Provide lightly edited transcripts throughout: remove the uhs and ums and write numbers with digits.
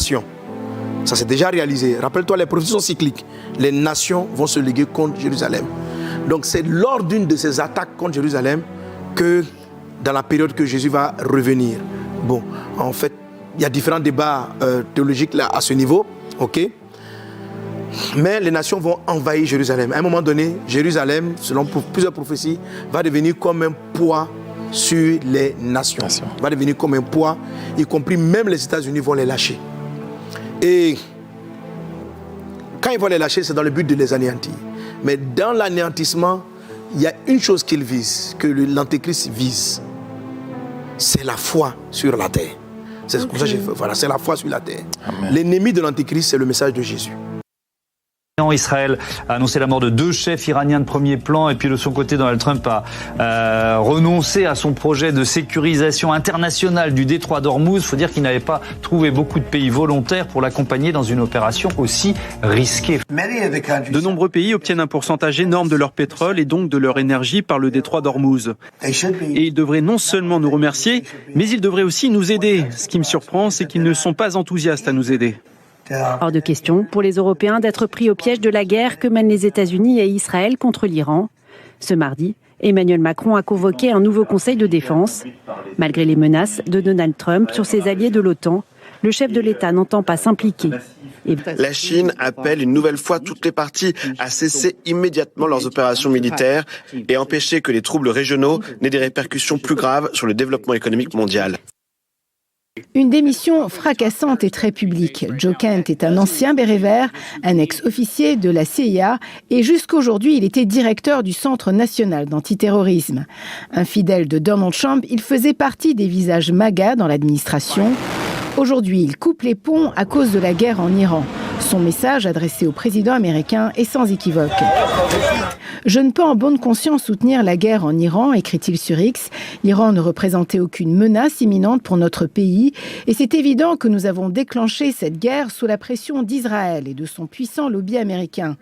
nations. Ça s'est déjà réalisé. Rappelle-toi, les prophéties sont cycliques. Les nations vont se liguer contre Jérusalem. Donc c'est lors d'une de ces attaques contre Jérusalem que, dans la période que Jésus va revenir. Bon, en fait, il y a différents débats théologiques là, à ce niveau, ok? Mais les nations vont envahir Jérusalem. À un moment donné, Jérusalem, selon plusieurs prophéties, va devenir comme un poids sur les nations. Va devenir comme un poids, y compris même les États-Unis vont les lâcher. Et quand ils vont les lâcher, c'est dans le but de les anéantir. Mais dans l'anéantissement, il y a une chose qu'ils visent, que l'Antéchrist vise. C'est la foi sur la terre. C'est comme ça que j'ai fait. Voilà, c'est la foi sur la terre. L'ennemi de l'Antéchrist, c'est le message de Jésus. Israël a annoncé la mort de 2 chefs iraniens de premier plan et puis de son côté Donald Trump a renoncé à son projet de sécurisation internationale du détroit d'Ormuz. Il faut dire qu'il n'avait pas trouvé beaucoup de pays volontaires pour l'accompagner dans une opération aussi risquée. De nombreux pays obtiennent un pourcentage énorme de leur pétrole et donc de leur énergie par le détroit d'Ormuz. Et ils devraient non seulement nous remercier, mais ils devraient aussi nous aider. Ce qui me surprend, c'est qu'ils ne sont pas enthousiastes à nous aider. Hors de question pour les Européens d'être pris au piège de la guerre que mènent les États-Unis et Israël contre l'Iran. Ce mardi, Emmanuel Macron a convoqué un nouveau conseil de défense. Malgré les menaces de Donald Trump sur ses alliés de l'OTAN, le chef de l'État n'entend pas s'impliquer. La Chine appelle une nouvelle fois toutes les parties à cesser immédiatement leurs opérations militaires et empêcher que les troubles régionaux n'aient des répercussions plus graves sur le développement économique mondial. Une démission fracassante et très publique. Joe Kent est un ancien béret vert, un ex-officier de la CIA et jusqu'aujourd'hui, il était directeur du Centre national d'antiterrorisme. Infidèle de Donald Trump, il faisait partie des visages MAGA dans l'administration. Aujourd'hui, il coupe les ponts à cause de la guerre en Iran. Son message adressé au président américain est sans équivoque. « Je ne peux en bonne conscience soutenir la guerre en Iran », écrit-il sur X. L'Iran ne représentait aucune menace imminente pour notre pays et c'est évident que nous avons déclenché cette guerre sous la pression d'Israël et de son puissant lobby américain.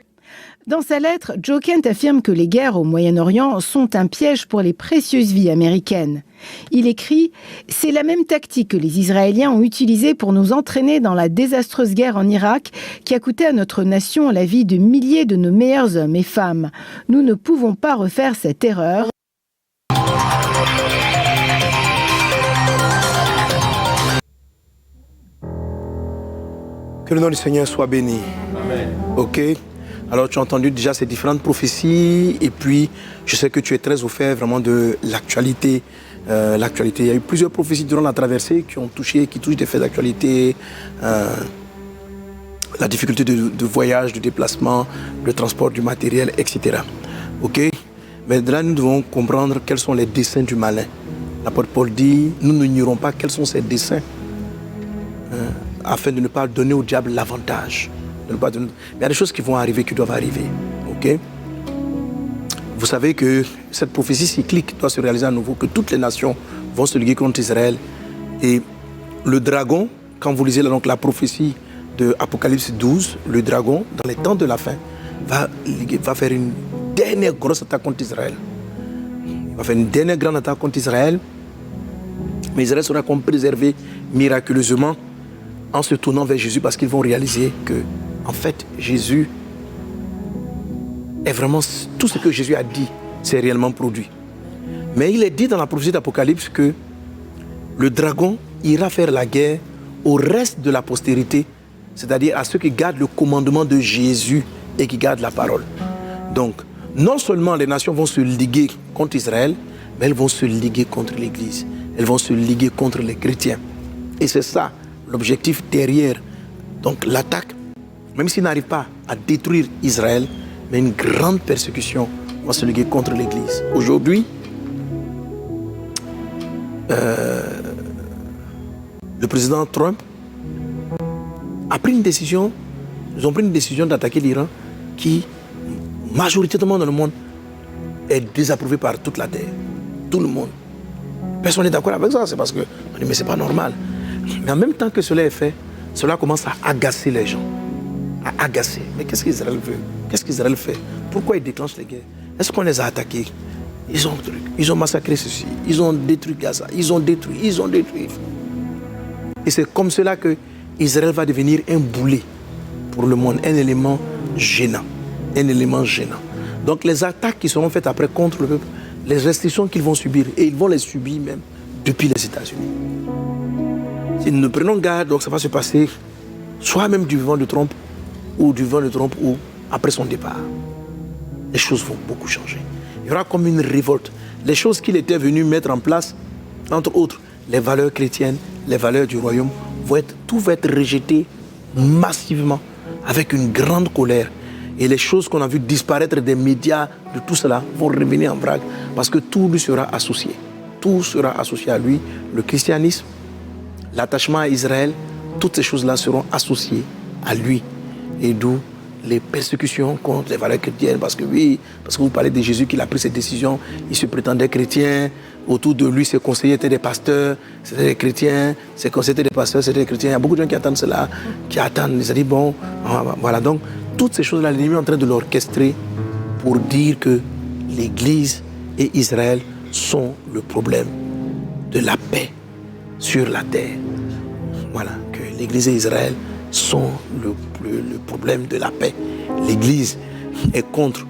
Dans sa lettre, Joe Kent affirme que les guerres au Moyen-Orient sont un piège pour les précieuses vies américaines. Il écrit « C'est la même tactique que les Israéliens ont utilisée pour nous entraîner dans la désastreuse guerre en Irak qui a coûté à notre nation la vie de milliers de nos meilleurs hommes et femmes. Nous ne pouvons pas refaire cette erreur. » Que le nom du Seigneur soit béni. Amen. Ok. Alors tu as entendu déjà ces différentes prophéties et puis je sais que tu es très au fait vraiment de l'actualité. Il y a eu plusieurs prophéties durant la traversée qui touchent des faits d'actualité, la difficulté de voyage, de déplacement, le transport du matériel, etc. Ok. Mais de là nous devons comprendre quels sont les desseins du malin. L'apôtre Paul dit, nous n'ignorons pas quels sont ses desseins afin de ne pas donner au diable l'avantage. Mais il y a des choses qui vont arriver, qui doivent arriver. Okay? Vous savez que cette prophétie cyclique doit se réaliser à nouveau, que toutes les nations vont se liguer contre Israël. Et le dragon, quand vous lisez donc la prophétie de Apocalypse 12, le dragon, dans les temps de la fin, va faire une dernière grosse attaque contre Israël. Il va faire une dernière grande attaque contre Israël. Mais Israël sera comme préservé miraculeusement en se tournant vers Jésus parce qu'ils vont réaliser que en fait, Jésus est vraiment... Tout ce que Jésus a dit, c'est réellement produit. Mais il est dit dans la prophétie d'Apocalypse que le dragon ira faire la guerre au reste de la postérité, c'est-à-dire à ceux qui gardent le commandement de Jésus et qui gardent la parole. Donc, non seulement les nations vont se liguer contre Israël, mais elles vont se liguer contre l'Église. Elles vont se liguer contre les chrétiens. Et c'est ça l'objectif derrière. Donc l'attaque, même s'il n'arrive pas à détruire Israël, mais une grande persécution va se liguer contre l'Église. Aujourd'hui, le président Trump a pris une décision, ils ont pris une décision d'attaquer l'Iran qui, majoritairement dans le monde, est désapprouvée par toute la terre. Tout le monde. Personne n'est d'accord avec ça, c'est parce que on dit mais c'est pas normal. Mais en même temps que cela est fait, cela commence à agacer les gens. À agacer. Mais qu'est-ce qu'Israël veut? Qu'est-ce qu'Israël fait? Pourquoi ils déclenchent les guerres? Est-ce qu'on les a attaqués? Ils ont massacré ceci. Ils ont détruit Gaza. Ils ont détruit. Et c'est comme cela qu'ils Israël va devenir un boulet pour le monde, un élément gênant. Un élément gênant. Donc les attaques qui seront faites après contre le peuple, les restrictions qu'ils vont subir, et ils vont les subir même depuis les États-Unis. Si nous prenons garde, donc ça va se passer soit même du vivant de Trump, ou après son départ. Les choses vont beaucoup changer. Il y aura comme une révolte. Les choses qu'il était venu mettre en place, entre autres, les valeurs chrétiennes, les valeurs du royaume, tout va être rejeté massivement, avec une grande colère. Et les choses qu'on a vues disparaître des médias, de tout cela, vont revenir en vrac, parce que tout lui sera associé. Tout sera associé à lui. Le christianisme, l'attachement à Israël, toutes ces choses-là seront associées à lui. Et d'où les persécutions contre les valeurs chrétiennes, parce que vous parlez de Jésus qui a pris cette décision, il se prétendait chrétien, autour de lui ses conseillers étaient des pasteurs, c'était des chrétiens, ses conseillers étaient des pasteurs, c'était des chrétiens. Il y a beaucoup de gens qui attendent cela, ils ont dit bon, voilà. Donc toutes ces choses-là, l'ennemi est en train de l'orchestrer pour dire que l'Église et Israël sont le problème de la paix sur la terre. Voilà, que l'Église et Israël sont le problème de la paix. L'Église est contre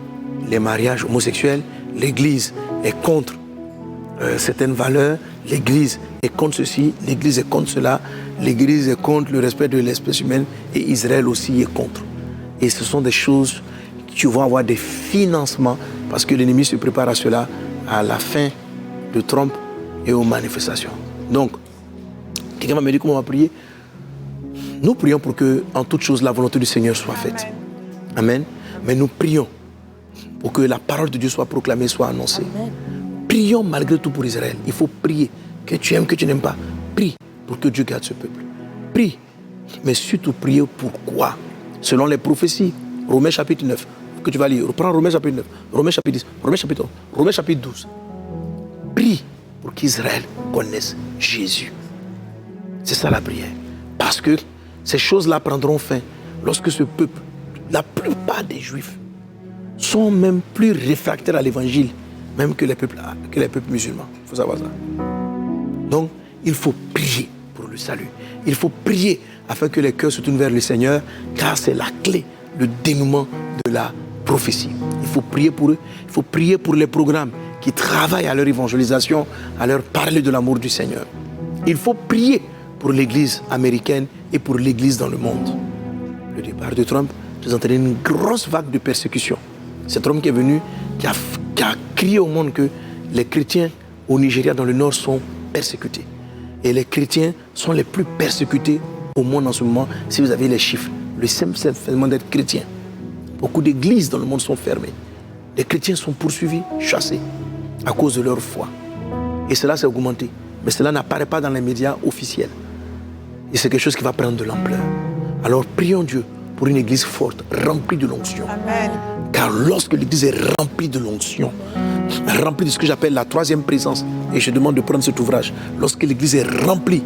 les mariages homosexuels, l'Église est contre certaines valeurs, l'Église est contre ceci, l'Église est contre cela, l'Église est contre le respect de l'espèce humaine et Israël aussi est contre. Et ce sont des choses qui vont avoir des financements parce que l'ennemi se prépare à cela à la fin de Trump et aux manifestations. Donc, quelqu'un va me dire comment on va prier. Nous prions pour que, en toute chose, la volonté du Seigneur soit faite. Amen. Mais nous prions pour que la parole de Dieu soit proclamée, soit annoncée. Amen. Prions malgré tout pour Israël. Il faut prier. Que tu aimes, que tu n'aimes pas. Prie pour que Dieu garde ce peuple. Prie. Mais surtout, priez pourquoi. Selon les prophéties, Romains chapitre 9, que tu vas lire. Reprends Romains chapitre 9, Romains chapitre 10, Romains chapitre 11, Romains chapitre 12. Prie pour qu'Israël connaisse Jésus. C'est ça la prière. Parce que ces choses-là prendront fin lorsque ce peuple, la plupart des Juifs, sont même plus réfractaires à l'évangile, même que les peuples musulmans. Il faut savoir ça. Donc, il faut prier pour le salut. Il faut prier afin que les cœurs se tournent vers le Seigneur, car c'est la clé, le dénouement de la prophétie. Il faut prier pour eux. Il faut prier pour les programmes qui travaillent à leur évangélisation, à leur parler de l'amour du Seigneur. Il faut prier pour l'Église américaine et pour l'Église dans le monde. Le départ de Trump a entraîné une grosse vague de persécution. C'est Trump qui est venu, qui a crié au monde que les chrétiens au Nigeria, dans le nord, sont persécutés. Et les chrétiens sont les plus persécutés au monde en ce moment, si vous avez les chiffres. Le simple phénomène d'être chrétien. Beaucoup d'églises dans le monde sont fermées. Les chrétiens sont poursuivis, chassés, à cause de leur foi. Et cela s'est augmenté. Mais cela n'apparaît pas dans les médias officiels. Et c'est quelque chose qui va prendre de l'ampleur. Alors prions Dieu pour une église forte, remplie de l'onction. Amen. Car lorsque l'église est remplie de l'onction, remplie de ce que j'appelle la troisième présence, et je demande de prendre cet ouvrage, lorsque l'église est remplie,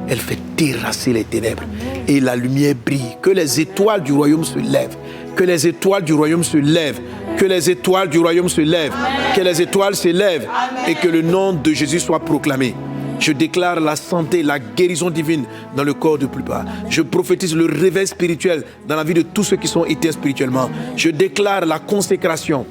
elle fait terrasser les ténèbres et la lumière brille. Que les étoiles du royaume se lèvent. Que les étoiles du royaume se lèvent. Que les étoiles du royaume se lèvent. Amen. Que les étoiles se lèvent. Amen. Et que le nom de Jésus soit proclamé. Je déclare la santé, la guérison divine dans le corps de plupart. Je prophétise le réveil spirituel dans la vie de tous ceux qui sont éteints spirituellement. Je déclare la consécration,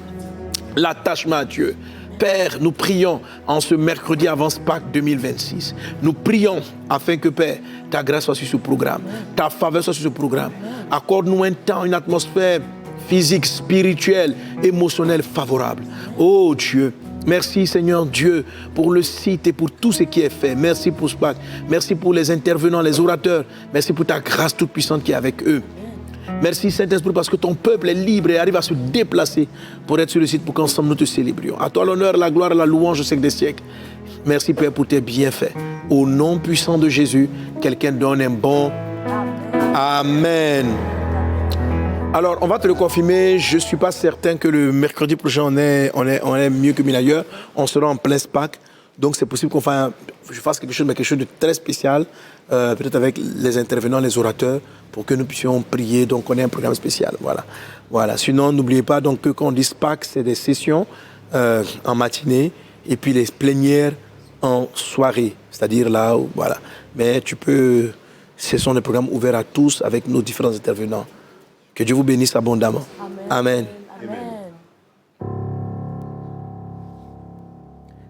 l'attachement à Dieu. Père, nous prions en ce mercredi avant Pâques 2026. Nous prions afin que, Père, ta grâce soit sur ce programme, ta faveur soit sur ce programme. Accorde-nous un temps, une atmosphère physique, spirituelle, émotionnelle favorable. Oh Dieu, merci Seigneur Dieu pour le site et pour tout ce qui est fait. Merci pour Pâques. Merci pour les intervenants, les orateurs. Merci pour ta grâce toute puissante qui est avec eux. Merci Saint-Esprit parce que ton peuple est libre et arrive à se déplacer pour être sur le site pour qu'ensemble nous te célébrions. À toi l'honneur, la gloire et la louange au siècle des siècles. Merci Père pour tes bienfaits. Au nom puissant de Jésus, quelqu'un donne un bon Amen. Alors, on va te le confirmer. Je ne suis pas certain que le mercredi prochain, on est mieux que mille ailleurs. On sera en plein Pâques. Donc, c'est possible je fasse quelque chose, mais quelque chose de très spécial, peut-être avec les intervenants, les orateurs, pour que nous puissions prier. Donc, on ait un programme spécial. Voilà. Sinon, n'oubliez pas donc, que quand on dit Pâques, c'est des sessions en matinée et puis les plénières en soirée. C'est-à-dire là où, voilà. Mais tu peux Ce sont des programmes ouverts à tous avec nos différents intervenants. Que Dieu vous bénisse abondamment. Amen.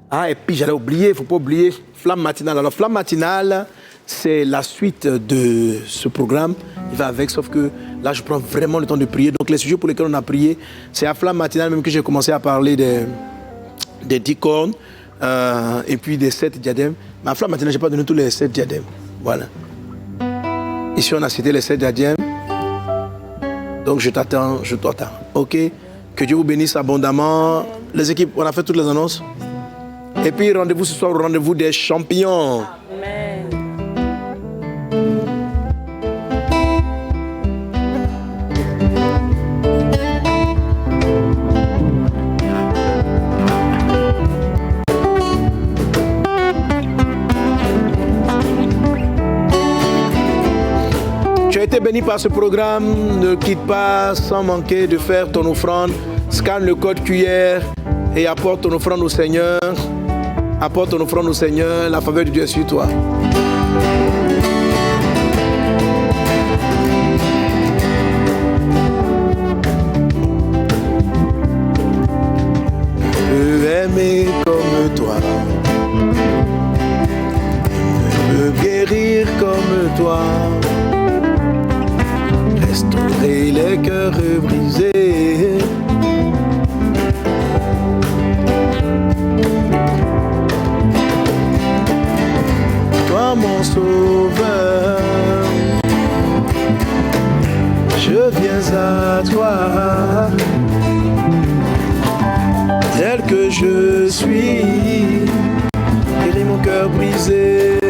Ah, et puis j'allais oublier, il ne faut pas oublier Flamme Matinale. Alors, Flamme Matinale, c'est la suite de ce programme. Il va avec, sauf que là, je prends vraiment le temps de prier. Donc, les sujets pour lesquels on a prié, c'est à Flamme Matinale même que j'ai commencé à parler des 10 cornes et puis des 7 diadèmes. Mais à Flamme Matinale, je n'ai pas donné tous les 7 diadèmes. Voilà. Ici, on a cité les 7 diadèmes. Donc, je t'attends. OK? Que Dieu vous bénisse abondamment. Les équipes, on a fait toutes les annonces. Et puis, rendez-vous ce soir au rendez-vous des champions. Amen. Tu as été béni par ce programme. Ne quitte pas sans manquer de faire ton offrande. Scanne le code QR et apporte ton offrande au Seigneur. Apporte ton offrande au Seigneur, la faveur de Dieu est sur toi. Je veux aimer comme toi. Je veux guérir comme toi. Restaurer les cœurs brisés. Toi mon sauveur, je viens à toi, tel que je suis, guéris mon cœur brisé.